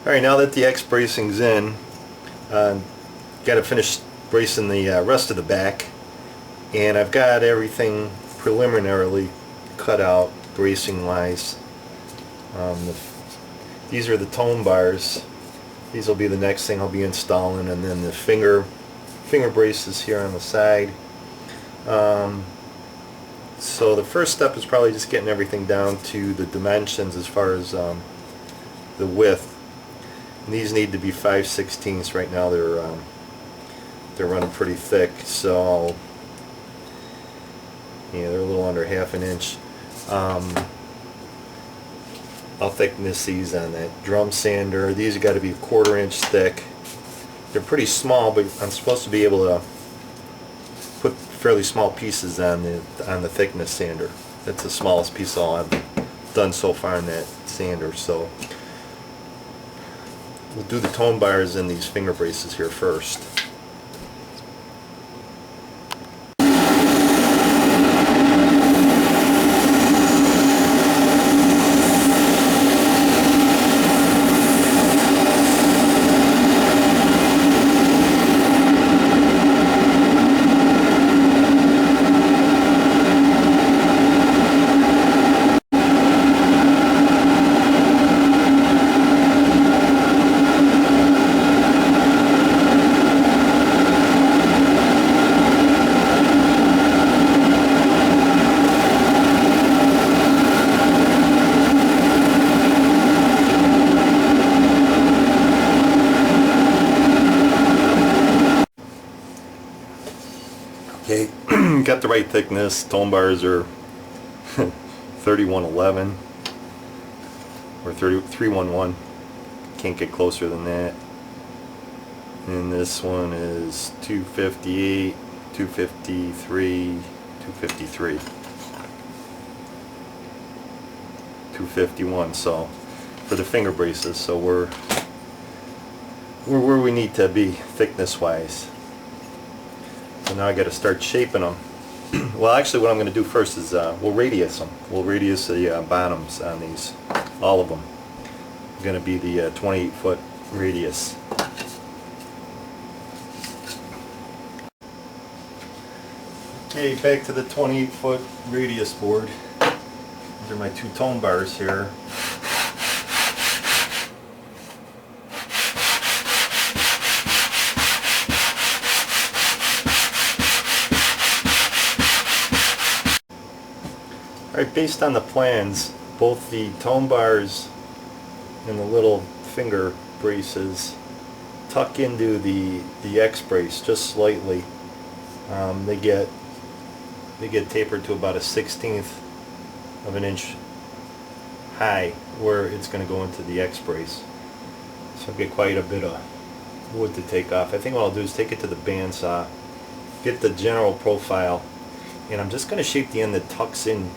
Alright, now that the X bracing's in, got to finish bracing the rest of the back, and I've got everything preliminarily cut out bracing wise. These are the tone bars. These will be the next thing I'll be installing, and then the finger braces here on the side. So the first step is probably just getting everything down to the dimensions as far as the width. And these need to be 5/16. Right now they're running pretty thick, so yeah, they're a little under half an inch. I'll thickness these on that drum sander. These have got to be 1/4 inch thick. They're pretty small, but I'm supposed to be able to put fairly small pieces on the thickness sander. That's the smallest piece I've done so far on that sander. So we'll do the tone bars and these finger braces here first. Okay, got the right thickness. Tone bars are 3111 or 311. Can't get closer than that. And this one is 258, 253, 253, 251. So for the finger braces, so we're where we need to be thickness wise. So now I got to start shaping them. Well, actually what I'm going to do first is we'll radius them. We'll radius the bottoms on these, all of them. It's going to be the 28-foot radius. Okay, back to the 28-foot radius board. These are my two tone bars here. Alright, based on the plans, both the tone bars and the little finger braces tuck into the X brace just slightly. They get tapered to about a 1/16 of an inch high where it's going to go into the X brace. So I'll get quite a bit of wood to take off. I think what I'll do is take it to the bandsaw, get the general profile, and I'm just going to shape the end that tucks in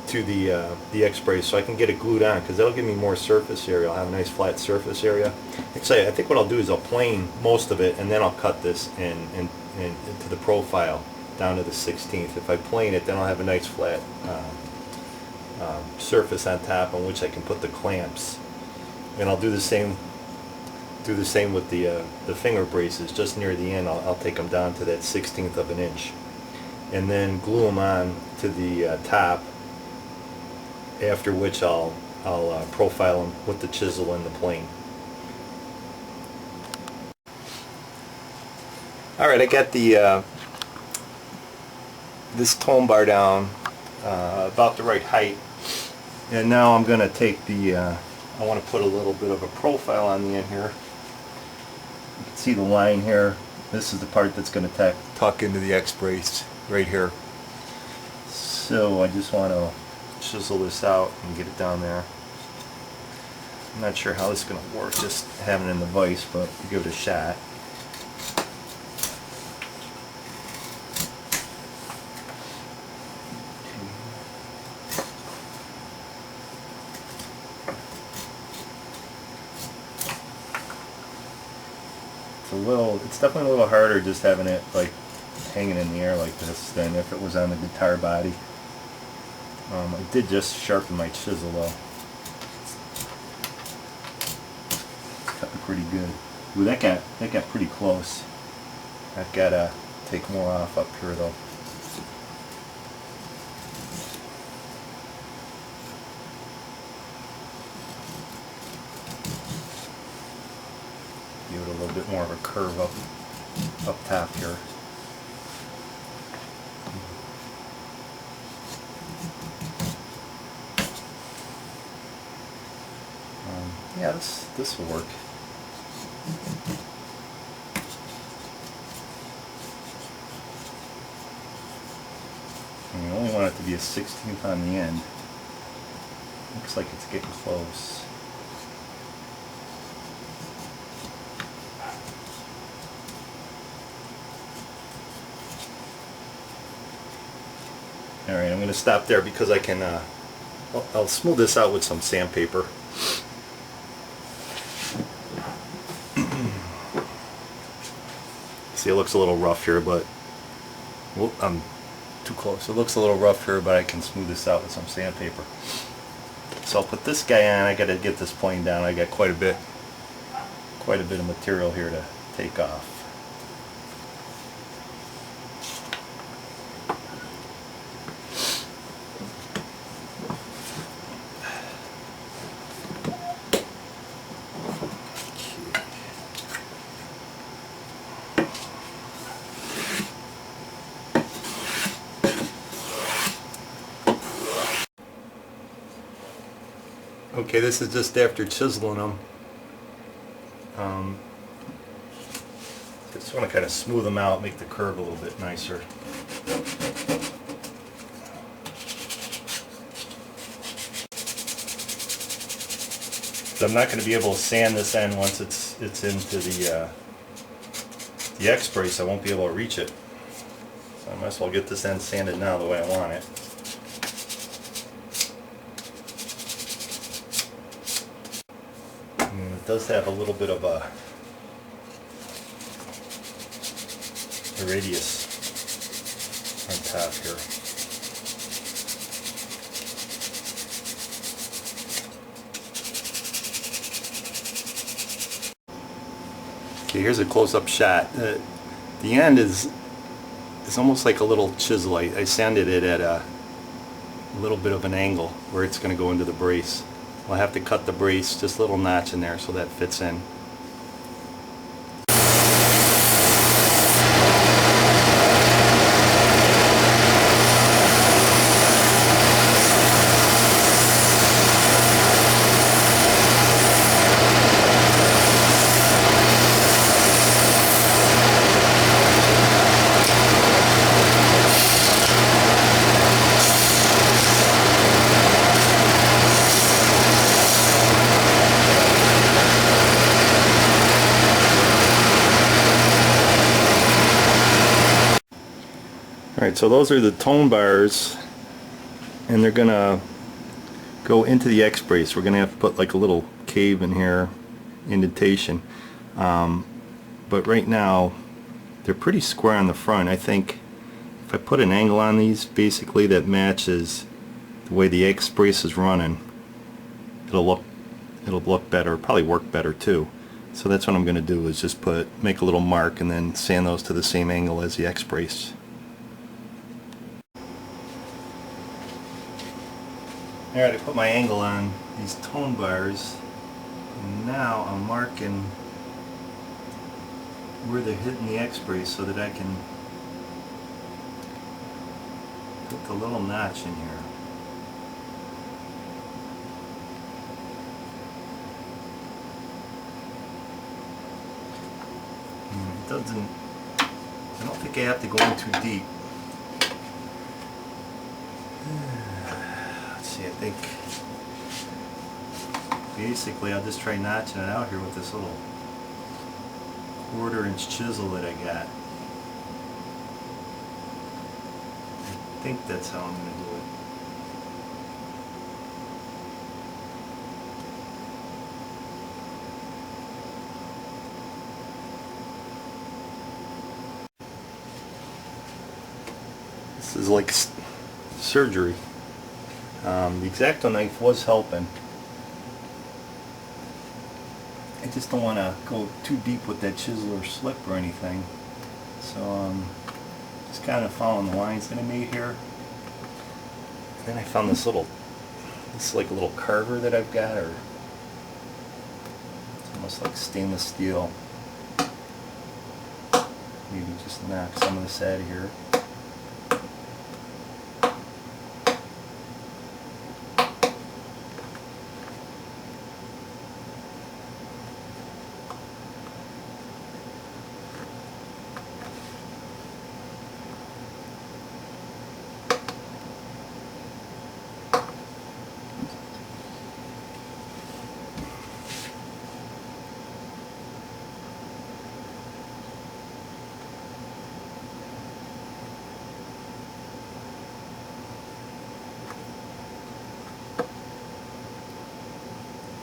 to the X brace so I can get it glued on, because that'll give me more surface area. I'll have a nice flat surface area. Actually, I think what I'll do is I'll plane most of it, and then I'll cut this in to the profile down to the 1/16. If I plane it, then I'll have a nice flat surface on top on which I can put the clamps. And I'll do the same with the finger braces. Just near the end, I'll take them down to that 1/16 of an inch, and then glue them on to the top. After which I'll profile them with the chisel and the plane. Alright, I got the this tone bar down about the right height, and now I'm going to take the I want to put a little bit of a profile on the end here. You can see the line here. This is the part that's going to tuck into the X brace right here. So I just want to chisel this out and get it down there. I'm not sure how this is going to work, just having it in the vise, but we'll give it a shot. It's definitely a little harder just having it like hanging in the air like this than if it was on the guitar body. I did just sharpen my chisel though. cutting pretty good. Ooh, that got pretty close. I've got to take more off up here though. Give it a little bit more of a curve up top here. Yeah, this will work. And we only want it to be a 16th on the end. Looks like it's getting close. Alright, I'm going to stop there because I can, I'll smooth this out with some sandpaper. See, it looks a little rough here, but whoop, I'm too close. It looks a little rough here, but I can smooth this out with some sandpaper. So I'll put this guy on. I got to get this plane down. I got quite a bit of material here to take off. Okay, this is just after chiseling them. Just want to kind of smooth them out, make the curve a little bit nicer. So I'm not going to be able to sand this end once it's into the X-brace. I won't be able to reach it. So I might as well get this end sanded now the way I want it. It does have a little bit of a radius on top here. Okay, here's a close-up shot. The end is almost like a little chisel. I sanded it at a little bit of an angle where it's going to go into the brace. I'll have to cut the brace, just a little notch in there so that fits in. Alright, so those are the tone bars, and they're gonna go into the X-brace. We're gonna have to put like a little cave in here, indentation. But right now they're pretty square on the front. I think if I put an angle on these, basically that matches the way the X-brace is running, it'll look better, probably work better too. So that's what I'm gonna do, is just make a little mark and then sand those to the same angle as the X-brace. Alright, I put my angle on these tone bars, and now I'm marking where they're hitting the X-brace so that I can put the little notch in here. It doesn't, I don't think I have to go in too deep. I think basically I'll just try notching it out here with this little 1/4 inch chisel that I got. I think that's how I'm going to do it. This is like surgery. The X-Acto knife was helping. I just don't want to go too deep with that chisel or slip or anything. So just kind of following the lines that I made here. And then I found this like a little carver that I've got, or it's almost like stainless steel. Maybe just knock some of this out of here.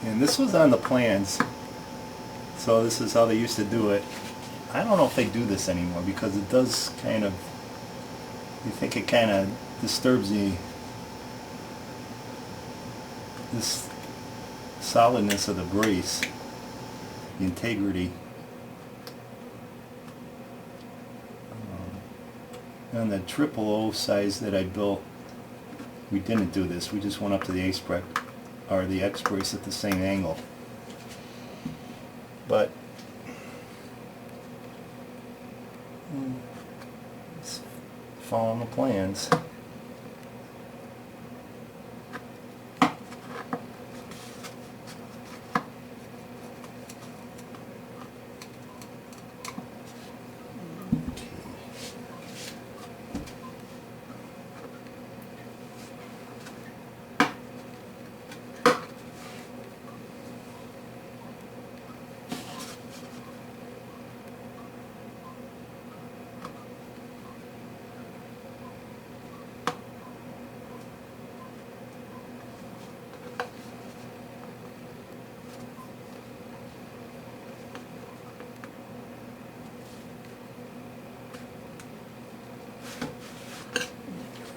And this was on the plans, so this is how they used to do it. I don't know if they do this anymore because it does kind of, you think it kind of disturbs this solidness of the brace, the integrity. On the 000 size that I built, we didn't do this. We just went up to the X brace at the same angle. But it's following the plans.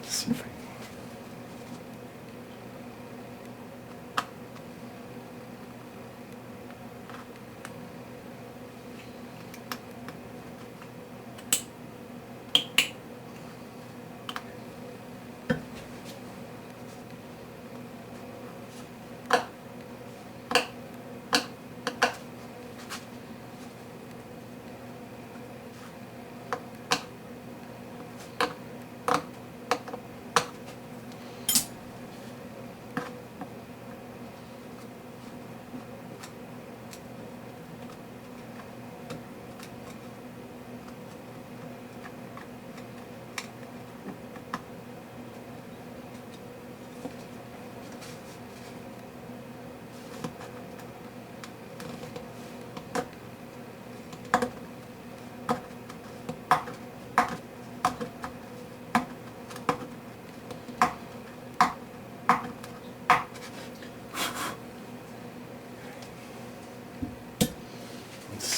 See if I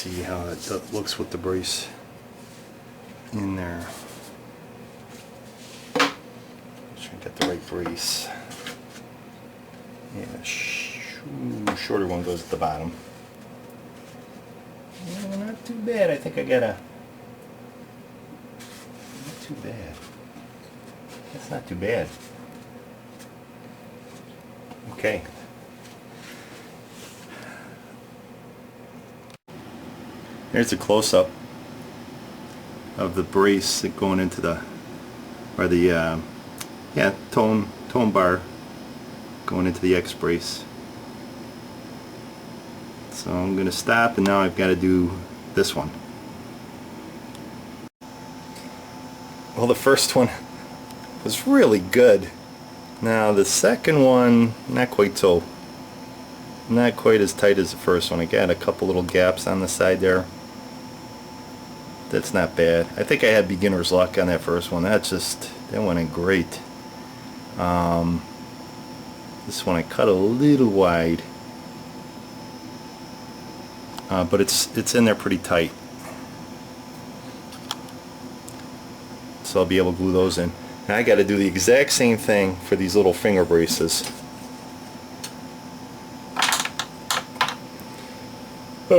see how it looks with the brace in there. Try to get the right brace. Yeah, shorter one goes at the bottom. Yeah, not too bad. I think I got a. Not too bad. That's not too bad. Okay. There's a close-up of the brace going into the, or the, tone bar going into the X brace. So I'm going to stop, and now I've got to do this one. Well, the first one was really good. Now the second one, not quite as tight as the first one. I got a couple little gaps on the side there. That's not bad. I think I had beginner's luck on that first one. That went in great. This one I cut a little wide, but it's in there pretty tight. So I'll be able to glue those in. Now I got to do the exact same thing for these little finger braces.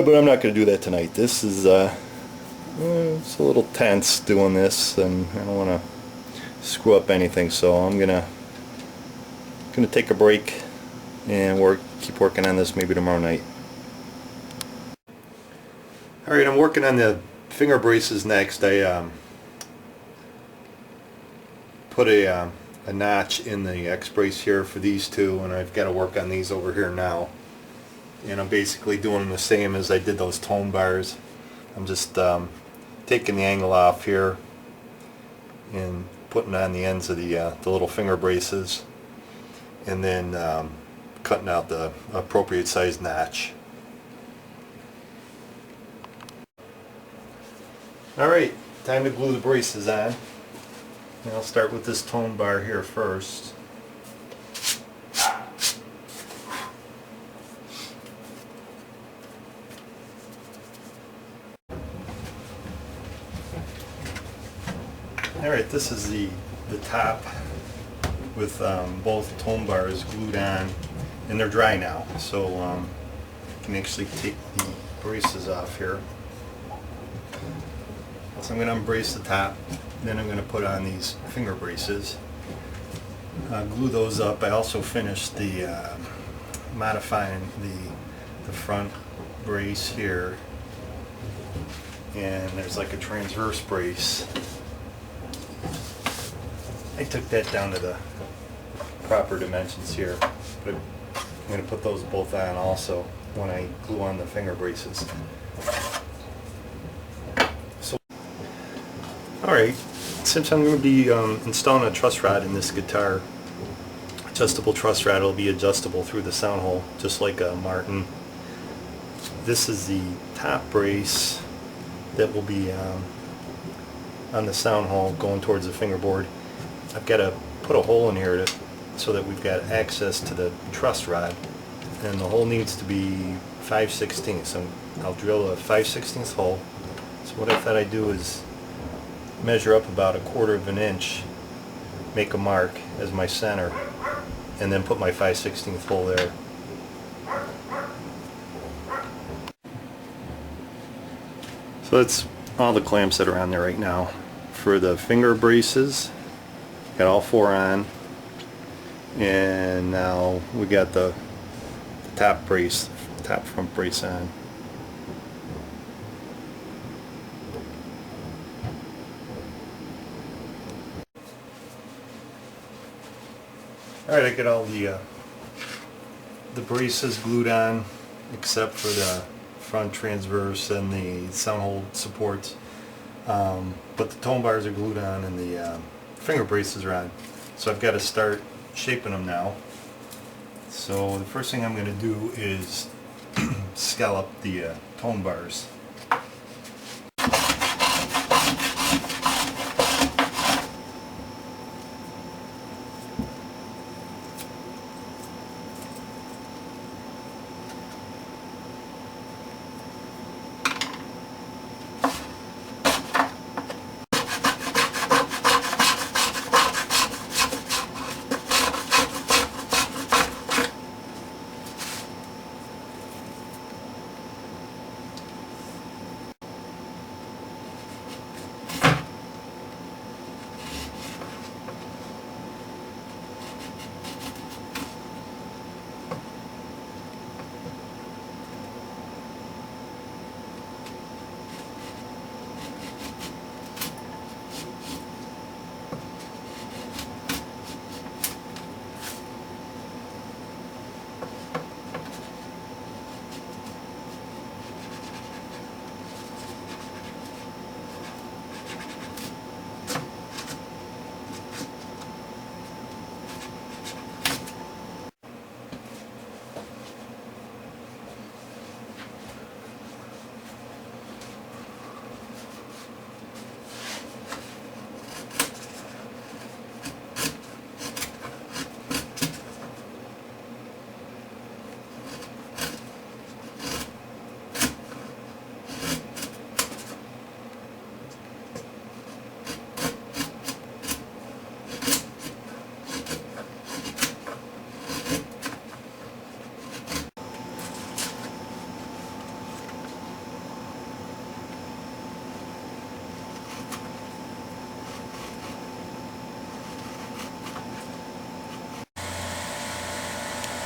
But I'm not going to do that tonight. This is it's a little tense doing this, and I don't want to screw up anything, so I'm gonna take a break and keep working on this maybe tomorrow night. Alright, I'm working on the finger braces next. I put a notch in the X brace here for these two, and I've got to work on these over here now. And I'm basically doing the same as I did those tone bars. I'm just taking the angle off here and putting on the ends of the little finger braces, and then cutting out the appropriate size notch. Alright, time to glue the braces on. And I'll start with this tone bar here first. Alright, this is the top with both tone bars glued on, and they're dry now, so you can actually take the braces off here. So I'm going to unbrace the top, then I'm going to put on these finger braces, glue those up. I also finished the modifying the front brace here, and there's like a transverse brace. I took that down to the proper dimensions here, but I'm going to put those both on also when I glue on the finger braces. Alright, since I'm going to be installing a truss rod in this guitar, adjustable truss rod will be adjustable through the sound hole, just like a Martin. This is the top brace that will be on the sound hole going towards the fingerboard. I've got to put a hole in here so that we've got access to the truss rod, and the hole needs to be 5/16. So I'll drill a 5/16 hole. So what I thought I'd do is measure up about 1/4 of an inch, make a mark as my center, and then put my 5/16 hole there. So that's all the clamps that are on there right now. For the finger braces, got all 4 on, and now we got the top brace, top front brace on. Alright, I got all the braces glued on except for the front transverse and the sound hole supports, but the tone bars are glued on and the finger braces are on. So I've got to start shaping them now. So the first thing I'm going to do is scallop the tone bars.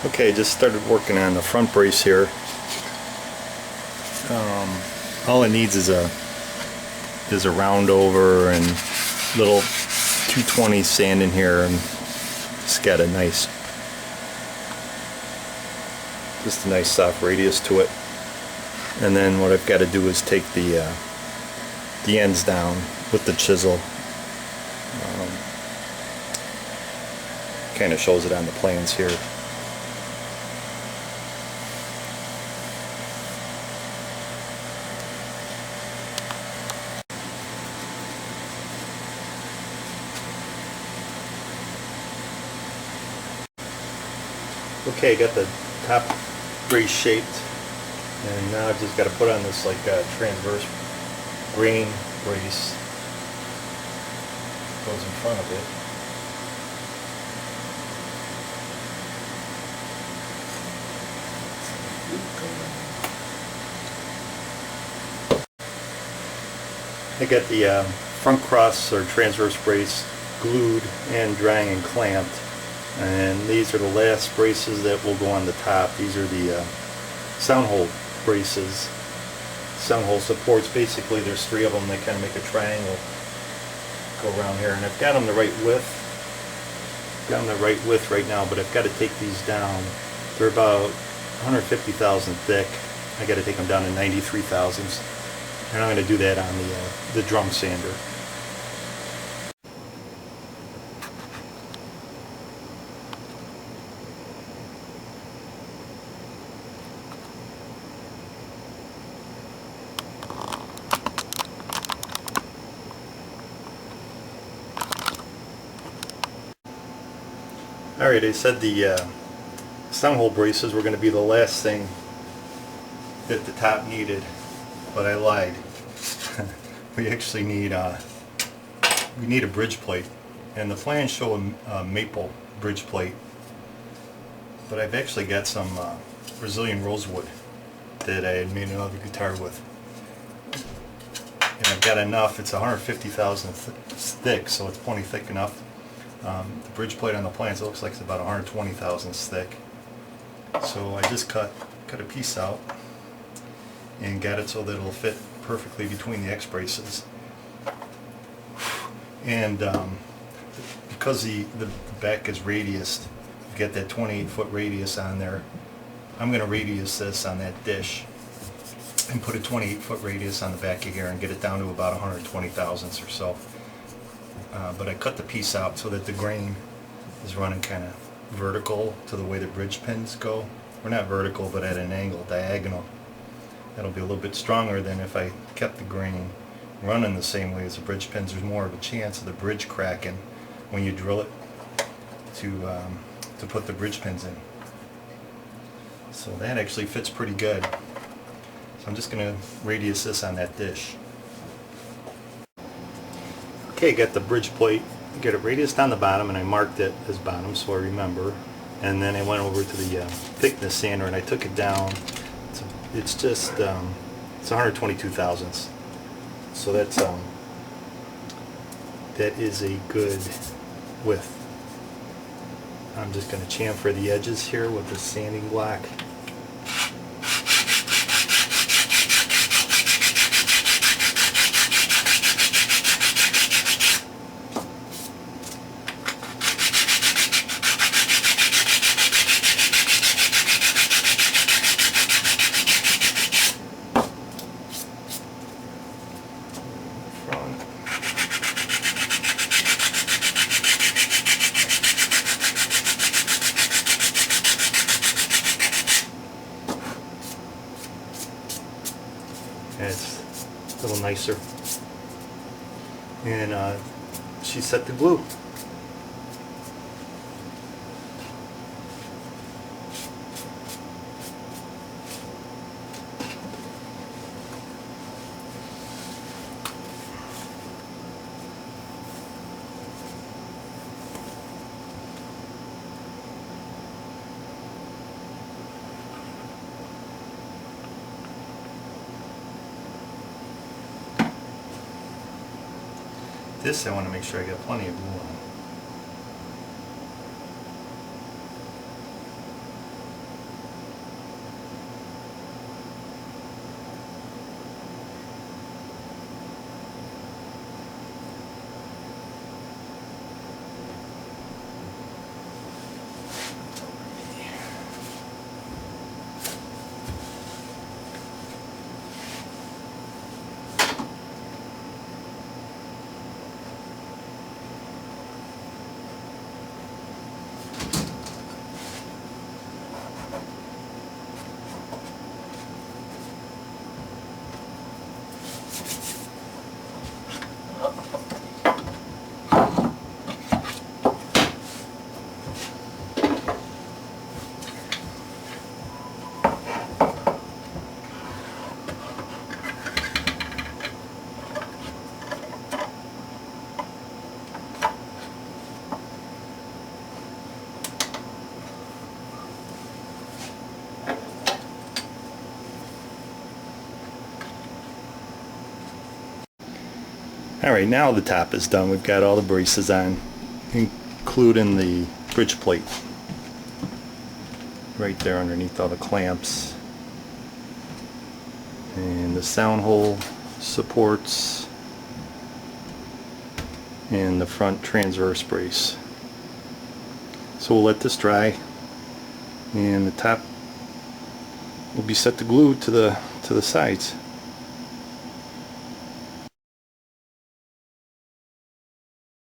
Okay, just started working on the front brace here. All it needs is a round over and little 220 sand in here, and it's got a nice, just a nice soft radius to it. And then what I've got to do is take the ends down with the chisel. Kind of shows it on the plans here. Okay, got the top brace shaped, and now I've just got to put on this like transverse grain brace. Goes in front of it. I got the front cross or transverse brace glued and drying and clamped, and these are the last braces that will go on the top. These are the sound hole braces, sound hole supports. Basically there's three of them. They kind of make a triangle go around here, and I've got them the right width. Got them the right width right now, but I've got to take these down. They're about 150 thousand thick. I got to take them down to 93 thousandths, and I'm going to do that on the drum sander. Alright, I said the sound hole braces were going to be the last thing that the top needed, but I lied. We actually need a bridge plate, and the plans show a maple bridge plate, but I've actually got some Brazilian rosewood that I had made another guitar with, and I've got enough. It's 150 thousandths thick, so it's plenty thick enough. The bridge plate on the plans, it looks like it's about 120 thousandths thick. So I just cut a piece out and got it so that it'll fit perfectly between the X braces. And because the back is radiused, you get that 28-foot radius on there. I'm going to radius this on that dish and put a 28-foot radius on the back of here and get it down to about 120 thousandths or so. But I cut the piece out so that the grain is running kind of vertical to the way the bridge pins go. Or not vertical, but at an angle, diagonal. That'll be a little bit stronger than if I kept the grain running the same way as the bridge pins. There's more of a chance of the bridge cracking when you drill it to put the bridge pins in. So that actually fits pretty good. So I'm just going to radius this on that dish. Okay, got the bridge plate, got it radiused on the bottom, and I marked it as bottom so I remember. And then I went over to the thickness sander and I took it down. It's just it's 122 thousandths. So that is a good width. I'm just going to chamfer the edges here with the sanding block. It's a little nicer. And she set the glue. This I want to make sure I get plenty of glue on. Alright, now the top is done. We've got all the braces on, including the bridge plate right there underneath all the clamps, and the sound hole supports, and the front transverse brace. So we'll let this dry, and the top will be set to glue to the sides.